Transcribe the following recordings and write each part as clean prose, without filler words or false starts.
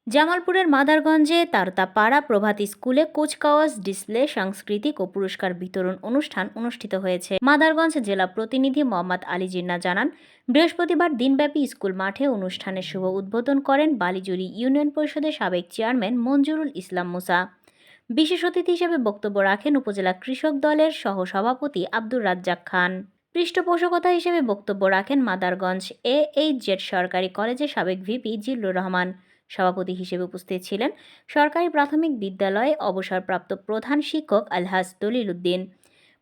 জামালপুরের মাদারগঞ্জে তারতাপাড়া প্রভাতী স্কুলে কুচকাওয়াজ ডিসপ্লে সাংস্কৃতিক ও পুরস্কার বিতরণ অনুষ্ঠান অনুষ্ঠিত হয়েছে। মাদারগঞ্জ জেলা প্রতিনিধি মোহাম্মদ আলী জিন্নাহ জানান, বৃহস্পতিবার দিনব্যাপী স্কুল মাঠে অনুষ্ঠানের শুভ উদ্বোধন করেন বালিজুড়ি ইউনিয়ন পরিষদের সাবেক চেয়ারম্যান মঞ্জুরুল ইসলাম মুসা। বিশেষ অতিথি হিসেবে বক্তব্য রাখেন উপজেলা কৃষক দলের সহসভাপতি আব্দুর রাজ্জাক খান। পৃষ্ঠপোষকতা হিসেবে বক্তব্য রাখেন মাদারগঞ্জ AHZ সরকারি কলেজের সাবেক ভিপি জিল্লুর রহমান। সভাপতি হিসেবে উপস্থিত ছিলেন সরকারি প্রাথমিক বিদ্যালয়ে অবসরপ্রাপ্ত প্রধান শিক্ষক আলহাজ দলিল উদ্দিন।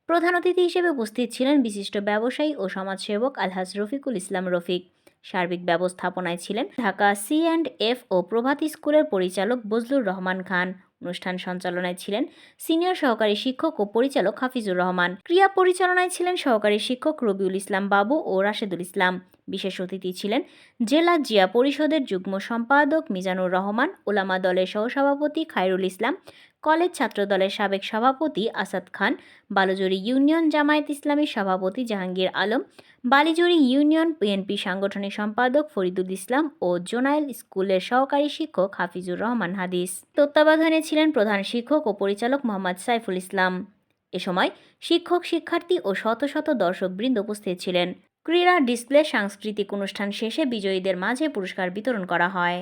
প্রধান অতিথি হিসেবে উপস্থিত ছিলেন বিশিষ্ট ব্যবসায়ী ও সমাজসেবক আলহাজ রফিকুল ইসলাম রফিক। সার্বিক ব্যবস্থাপনায় ছিলেন ঢাকা C&F ও প্রভাতী স্কুলের পরিচালক বজলুর রহমান খান। অনুষ্ঠান সঞ্চালনায় ছিলেন সিনিয়র সহকারী শিক্ষক ও পরিচালক হাফিজুর রহমান। ক্রিয়া পরিচালনায় ছিলেন সহকারী শিক্ষক রবিউল ইসলাম বাবু ও রাশেদুল ইসলাম। বিশেষ অতিথি ছিলেন জেলা জিয়া পরিষদের যুগ্ম সম্পাদক মিজানুর রহমান, ওলামা দলের সহসভাপতি খায়রুল ইসলাম, কলেজ ছাত্র দলের সাবেক সভাপতি আসাদ খান, বালুজুড়ি ইউনিয়ন জামায়াত ইসলামীর সভাপতি জাহাঙ্গীর আলম, বালিজুড়ি ইউনিয়ন বিএনপি সাংগঠনিক সম্পাদক ফরিদুল ইসলাম ও জোনাইল স্কুলের সহকারী শিক্ষক হাফিজুর রহমান হাদিস। তত্ত্বাবধানে ছিলেন প্রধান শিক্ষক ও পরিচালক মোহাম্মদ সাইফুল ইসলাম। এ সময় শিক্ষক, শিক্ষার্থী ও শত শত দর্শকবৃন্দ উপস্থিত ছিলেন। ক্রীড়া ডিসপ্লে সাংস্কৃতিক অনুষ্ঠান শেষে বিজয়ীদের মাঝে পুরস্কার বিতরণ করা হয়।